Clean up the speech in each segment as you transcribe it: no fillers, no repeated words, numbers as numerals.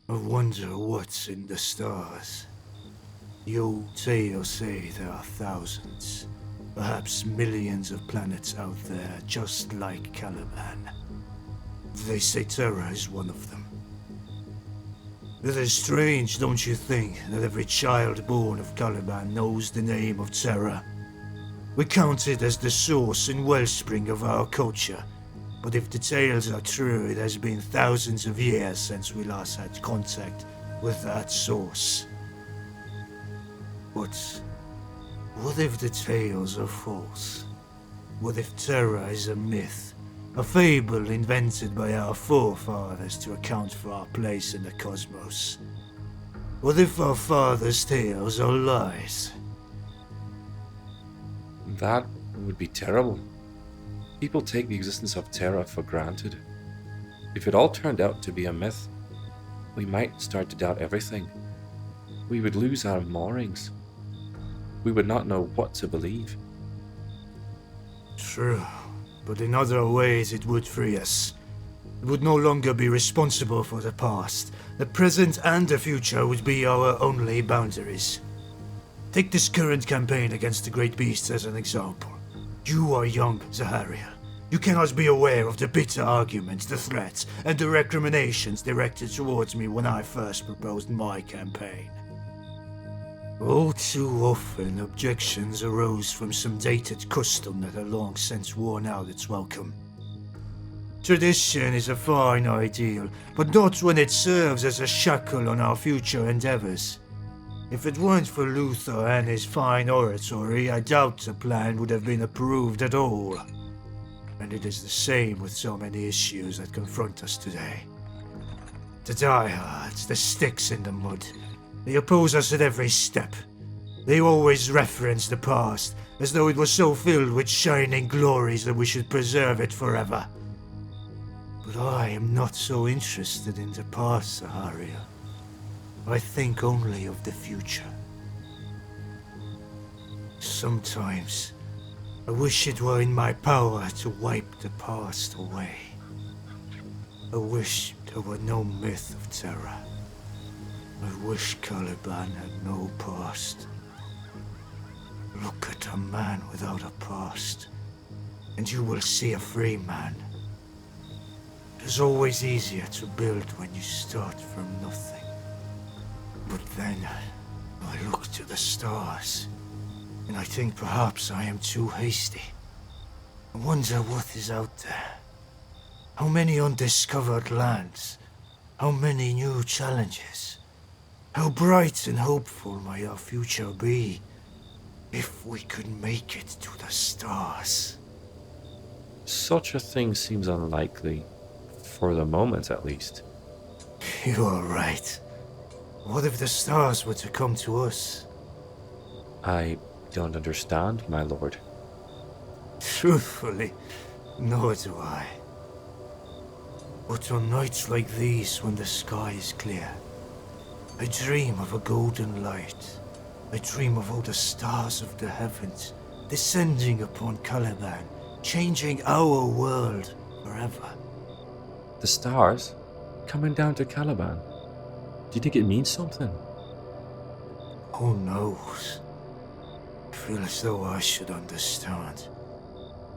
I wonder what's in the stars. The old tales say there are thousands, perhaps millions of planets out there just like Caliban. They say Terra is one of them. It is strange, don't you think, that every child born of Caliban knows the name of Terra? We count it as the source and wellspring of our culture, but if the tales are true, it has been thousands of years since we last had contact with that source. But what if the tales are false? What if Terra is a myth, a fable invented by our forefathers to account for our place in the cosmos? What if our fathers' tales are lies? That would be terrible. People take the existence of Terra for granted. If it all turned out to be a myth, we might start to doubt everything. We would lose our moorings. We would not know what to believe. True, but in other ways it would free us. We would no longer be responsible for the past. The present and the future would be our only boundaries. Take this current campaign against the Great Beasts as an example. You are young, Zahariel. You cannot be aware of the bitter arguments, the threats, and the recriminations directed towards me when I first proposed my campaign. All too often, objections arose from some dated custom that had long since worn out its welcome. Tradition is a fine ideal, but not when it serves as a shackle on our future endeavors. If it weren't for Luther and his fine oratory, I doubt the plan would have been approved at all. And it is the same with so many issues that confront us today. The diehards, the sticks in the mud, they oppose us at every step. They always reference the past, as though it was so filled with shining glories that we should preserve it forever. But I am not so interested in the past, Zahariel. I think only of the future. Sometimes, I wish it were in my power to wipe the past away. I wish there were no myth of Terra. I wish Caliban had no past. Look at a man without a past, and you will see a free man. It is always easier to build when you start from nothing. But then, I look to the stars, and I think perhaps I am too hasty. I wonder what is out there. How many undiscovered lands? How many new challenges? How bright and hopeful might our future be if we could make it to the stars? Such a thing seems unlikely, for the moment at least. You are right. What if the stars were to come to us? I don't understand, my lord. Truthfully, nor do I. But on nights like these, when the sky is clear, I dream of a golden light. I dream of all the stars of the heavens, descending upon Caliban, changing our world forever. The stars coming down to Caliban. Do you think it means something? Who knows? I feel as though I should understand.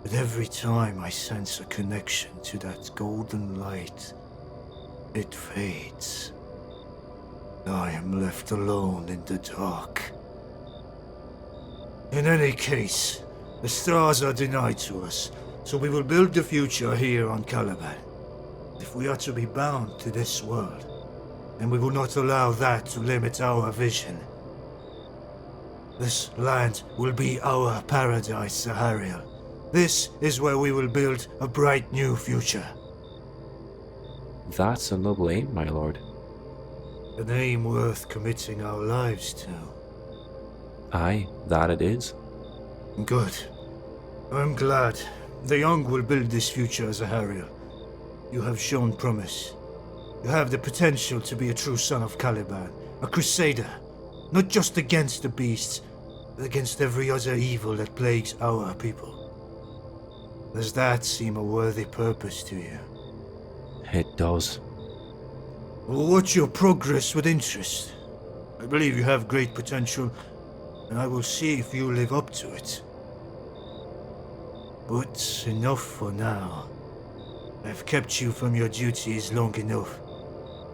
But every time I sense a connection to that golden light, it fades. I am left alone in the dark. In any case, the stars are denied to us, so we will build the future here on Caliban. If we are to be bound to this world, and we will not allow that to limit our vision. This land will be our paradise, Zahariel. This is where we will build a bright new future. That's a noble aim, my lord. An aim worth committing our lives to. Aye, that it is. Good. I'm glad. The young will build this future, Zahariel. You have shown promise. You have the potential to be a true son of Caliban, a crusader, not just against the beasts, but against every other evil that plagues our people. Does that seem a worthy purpose to you? It does. will watch your progress with interest. I believe you have great potential, and I will see if you live up to it. But enough for now. I've kept you from your duties long enough,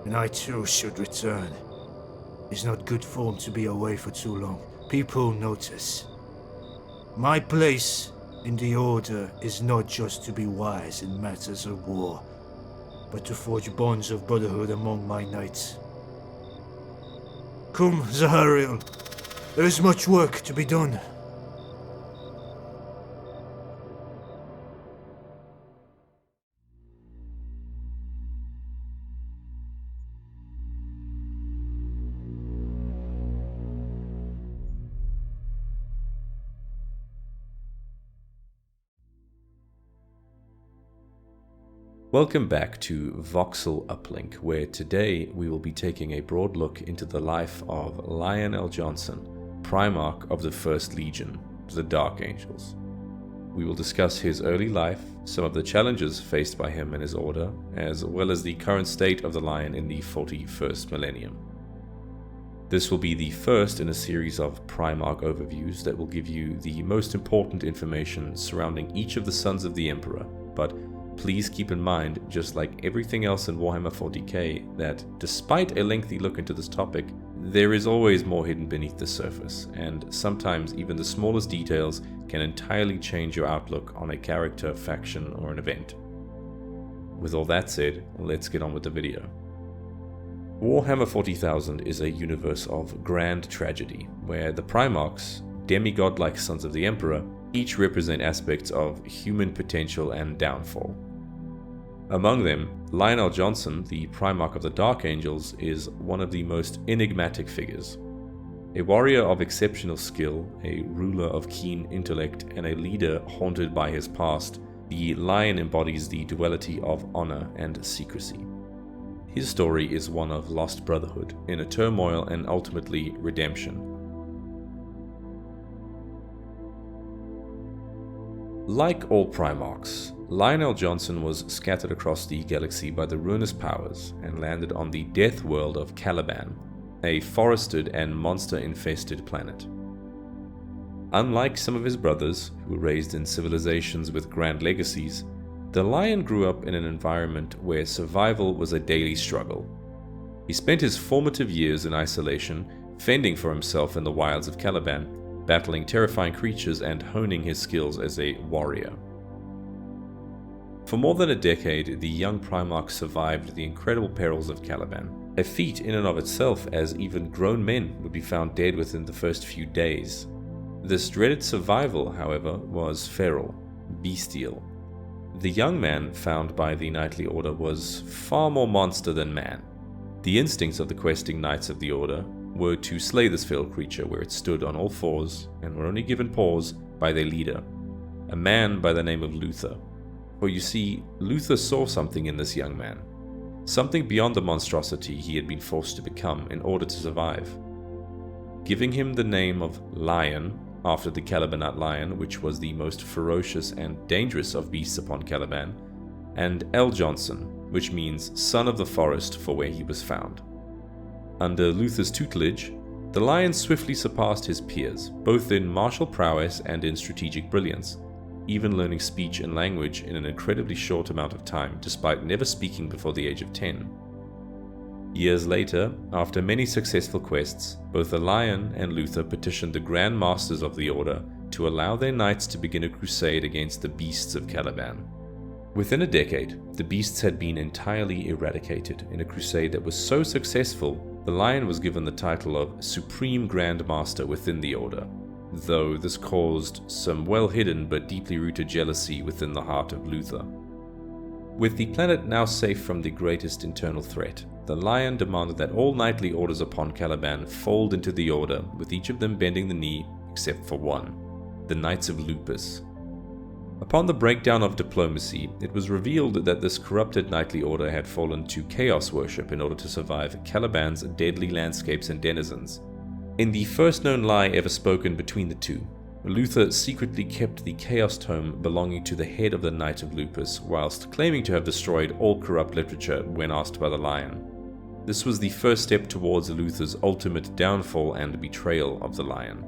and I too should return. It's not good form to be away for too long. People notice. My place in the Order is not just to be wise in matters of war, but to forge bonds of brotherhood among my knights. Come, Zahariel. There is much work to be done. Welcome back to Voxel Uplink, where today we will be taking a broad look into the life of Lioneljonson, Primarch of the First Legion, the Darkangels. We will discuss his early life, some of the challenges faced by him and his order, as well as the current state of the Lion in the 41st millennium. This will be the first in a series of Primarch overviews that will give you the most important information surrounding each of the Sons of the Emperor, but please keep in mind, just like everything else in Warhammer 40k, that despite a lengthy look into this topic, there is always more hidden beneath the surface, and sometimes even the smallest details can entirely change your outlook on a character, faction, or an event. With all that said, let's get on with the video. Warhammer 40,000 is a universe of grand tragedy, where the Primarchs, demigod-like Sons of the Emperor, each represent aspects of human potential and downfall. Among them, Lioneljonson, the Primarch of the Darkangels, is one of the most enigmatic figures. A warrior of exceptional skill, a ruler of keen intellect, and a leader haunted by his past, the Lion embodies the duality of honor and secrecy. His story is one of lost brotherhood, inner turmoil, and ultimately redemption. Like all Primarchs, Lioneljonson was scattered across the galaxy by the ruinous powers and landed on the death world of Caliban, a forested and monster-infested planet. Unlike some of his brothers, who were raised in civilizations with grand legacies, the Lion grew up in an environment where survival was a daily struggle. He spent his formative years in isolation, fending for himself in the wilds of Caliban, battling terrifying creatures and honing his skills as a warrior. For more than a decade, the young Primarch survived the incredible perils of Caliban, a feat in and of itself, as even grown men would be found dead within the first few days. This dreaded survival, however, was feral, bestial. The young man found by the Knightly Order was far more monster than man. The instincts of the questing Knights of the Order were to slay this feral creature where it stood on all fours and were only given pause by their leader, a man by the name of Luther. For you see, Luther saw something in this young man, something beyond the monstrosity he had been forced to become in order to survive. Giving him the name of Lion, after the Calibanite lion, which was the most ferocious and dangerous of beasts upon Caliban, and Eljonson, which means son of the forest for where he was found. Under Luther's tutelage, the Lion swiftly surpassed his peers, both in martial prowess and in strategic brilliance, even learning speech and language in an incredibly short amount of time, despite never speaking before the age of 10. Years later, after many successful quests, both the Lion and Luther petitioned the Grand Masters of the Order to allow their knights to begin a crusade against the beasts of Caliban. Within a decade, the beasts had been entirely eradicated in a crusade that was so successful, the Lion was given the title of Supreme Grand Master within the Order, though this caused some well-hidden but deeply rooted jealousy within the heart of Luther. With the planet now safe from the greatest internal threat, the Lion demanded that all knightly orders upon Caliban fold into the Order, with each of them bending the knee except for one, the Knights of Lupus. Upon the breakdown of diplomacy, it was revealed that this corrupted knightly order had fallen to chaos worship in order to survive Caliban's deadly landscapes and denizens. In the first known lie ever spoken between the two, Luther secretly kept the chaos tome belonging to the head of the Knight of Lupus, whilst claiming to have destroyed all corrupt literature when asked by the Lion. This was the first step towards Luther's ultimate downfall and betrayal of the Lion.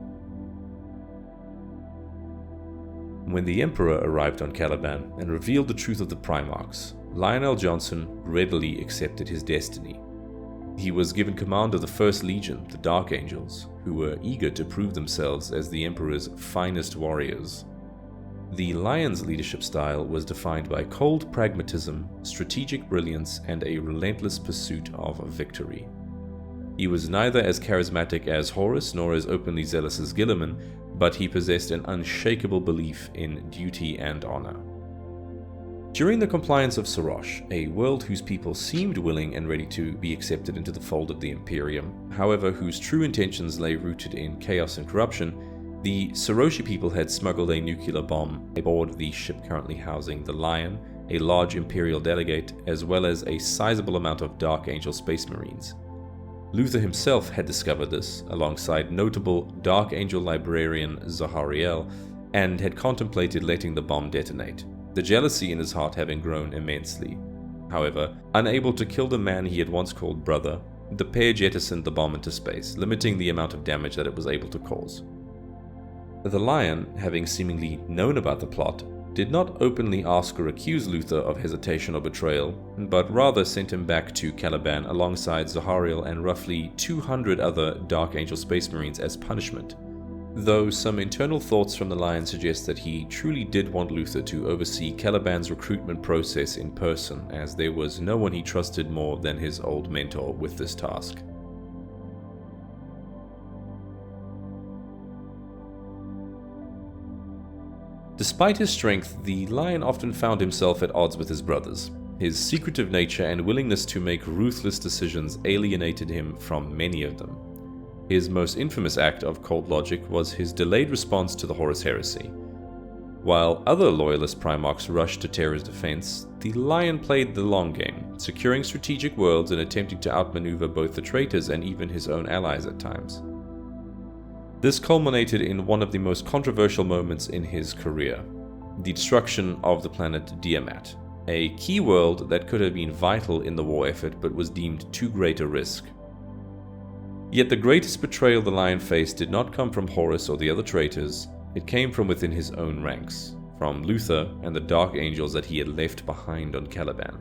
When the Emperor arrived on Caliban and revealed the truth of the Primarchs, Lioneljonson readily accepted his destiny. He was given command of the First Legion, the Darkangels, who were eager to prove themselves as the Emperor's finest warriors. The Lion's leadership style was defined by cold pragmatism, strategic brilliance, and a relentless pursuit of victory. He was neither as charismatic as Horus nor as openly zealous as Guilliman, but he possessed an unshakable belief in duty and honor. During the compliance of Sarosh, a world whose people seemed willing and ready to be accepted into the fold of the Imperium, however whose true intentions lay rooted in chaos and corruption, the Saroshi people had smuggled a nuclear bomb aboard the ship currently housing the Lion, a large Imperial delegate, as well as a sizable amount of Darkangel Space Marines. Luther himself had discovered this, alongside notable Darkangel librarian Zahariel, and had contemplated letting the bomb detonate, the jealousy in his heart having grown immensely. However, unable to kill the man he had once called brother, the pair jettisoned the bomb into space, limiting the amount of damage that it was able to cause. The Lion, having seemingly known about the plot, did not openly ask or accuse Luther of hesitation or betrayal, but rather sent him back to Caliban alongside Zahariel and roughly 200 other Darkangel Space Marines as punishment, though some internal thoughts from the Lion suggest that he truly did want Luther to oversee Caliban's recruitment process in person, as there was no one he trusted more than his old mentor with this task. Despite his strength, the Lion often found himself at odds with his brothers. His secretive nature and willingness to make ruthless decisions alienated him from many of them. His most infamous act of cold logic was his delayed response to the Horus heresy. While other loyalist Primarchs rushed to Terra's defense, the Lion played the long game, securing strategic worlds and attempting to outmaneuver both the traitors and even his own allies at times. This culminated in one of the most controversial moments in his career, the destruction of the planet Diamat, a key world that could have been vital in the war effort but was deemed too great a risk. Yet the greatest betrayal the Lion faced did not come from Horus or the other traitors, it came from within his own ranks, from Luther and the Darkangels that he had left behind on Caliban.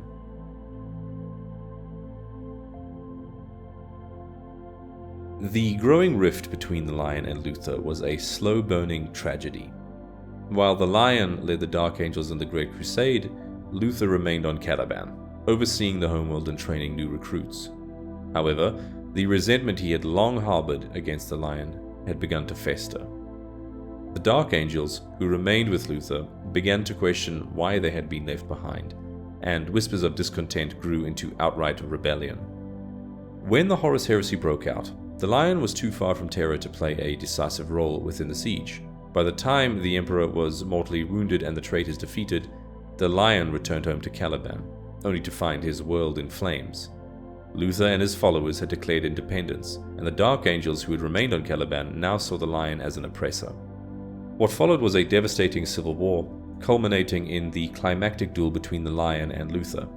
The growing rift between the Lion and Luther was a slow-burning tragedy. While the Lion led the Darkangels in the Great Crusade, Luther remained on Caliban, overseeing the homeworld and training new recruits. However, the resentment he had long harbored against the Lion had begun to fester. The Darkangels, who remained with Luther, began to question why they had been left behind, and whispers of discontent grew into outright rebellion. When the Horus heresy broke out, the Lion was too far from Terra to play a decisive role within the siege. By the time the Emperor was mortally wounded and the traitors defeated, the Lion returned home to Caliban, only to find his world in flames. Luther and his followers had declared independence, and the Darkangels who had remained on Caliban now saw the Lion as an oppressor. What followed was a devastating civil war, culminating in the climactic duel between the Lion and Luther.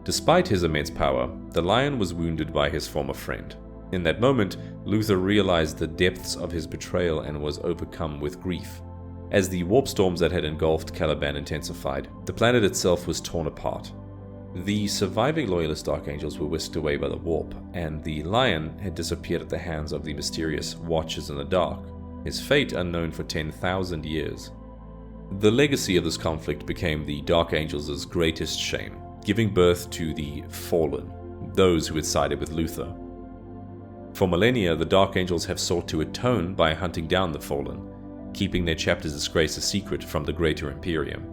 Despite his immense power, the Lion was wounded by his former friend. In that moment, Luther realized the depths of his betrayal and was overcome with grief. As the warp storms that had engulfed Caliban intensified, the planet itself was torn apart. The surviving loyalist Darkangels were whisked away by the warp, and the Lion had disappeared at the hands of the mysterious Watchers in the Dark, his fate unknown for 10,000 years. The legacy of this conflict became the Darkangels' greatest shame, giving birth to the Fallen, those who had sided with Luther. For millennia, the Darkangels have sought to atone by hunting down the Fallen, keeping their chapter's disgrace a secret from the greater Imperium.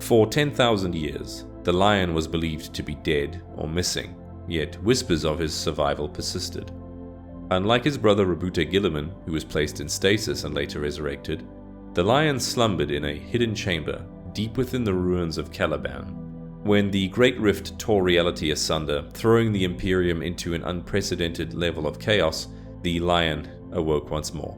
For 10,000 years, the Lion was believed to be dead or missing, yet whispers of his survival persisted. Unlike his brother Rabute Guilliman, who was placed in stasis and later resurrected, the Lion slumbered in a hidden chamber deep within the ruins of Caliban. When the Great Rift tore reality asunder, throwing the Imperium into an unprecedented level of chaos, the Lion awoke once more.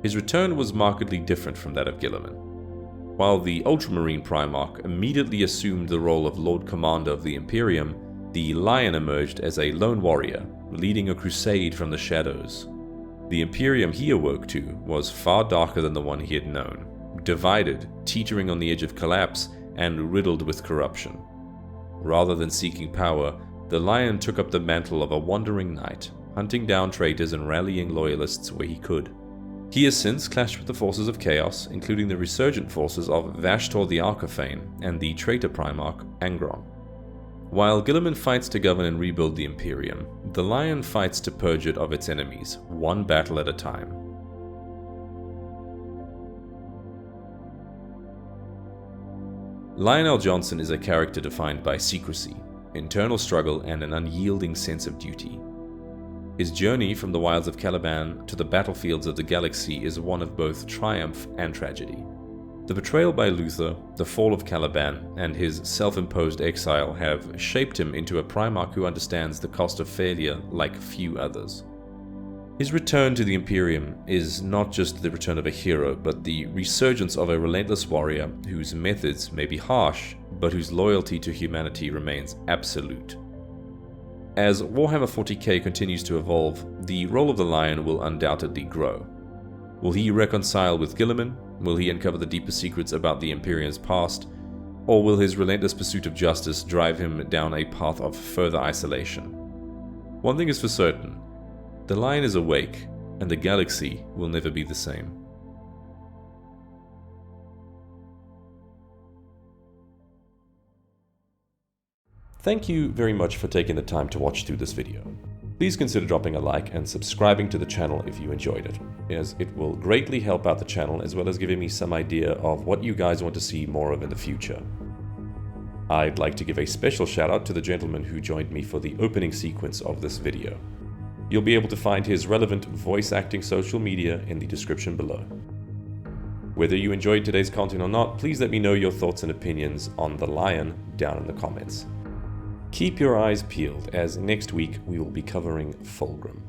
His return was markedly different from that of Guilliman. While the Ultramarine Primarch immediately assumed the role of Lord Commander of the Imperium, the Lion emerged as a lone warrior, leading a crusade from the shadows. The Imperium he awoke to was far darker than the one he had known, divided, teetering on the edge of collapse, and riddled with corruption. Rather than seeking power, the Lion took up the mantle of a wandering knight, hunting down traitors and rallying loyalists where he could. He has since clashed with the forces of chaos, including the resurgent forces of Vashtor the Archafane and the traitor Primarch Angron. While Guilliman fights to govern and rebuild the Imperium, the Lion fights to purge it of its enemies, one battle at a time. Lioneljonson is a character defined by secrecy, internal struggle, and an unyielding sense of duty. His journey from the wilds of Caliban to the battlefields of the galaxy is one of both triumph and tragedy. The betrayal by Luther, the fall of Caliban, and his self-imposed exile have shaped him into a Primarch who understands the cost of failure like few others. His return to the Imperium is not just the return of a hero, but the resurgence of a relentless warrior whose methods may be harsh, but whose loyalty to humanity remains absolute. As Warhammer 40k continues to evolve, the role of the Lion will undoubtedly grow. Will he reconcile with Guilliman? Will he uncover the deeper secrets about the Imperium's past? Or will his relentless pursuit of justice drive him down a path of further isolation? One thing is for certain, the Lion is awake, and the galaxy will never be the same. Thank you very much for taking the time to watch through this video. Please consider dropping a like and subscribing to the channel if you enjoyed it, as it will greatly help out the channel as well as giving me some idea of what you guys want to see more of in the future. I'd like to give a special shout out to the gentleman who joined me for the opening sequence of this video. You'll be able to find his relevant voice acting social media in the description below. Whether you enjoyed today's content or not, please let me know your thoughts and opinions on the Lion down in the comments. Keep your eyes peeled, as next week we will be covering Fulgrim.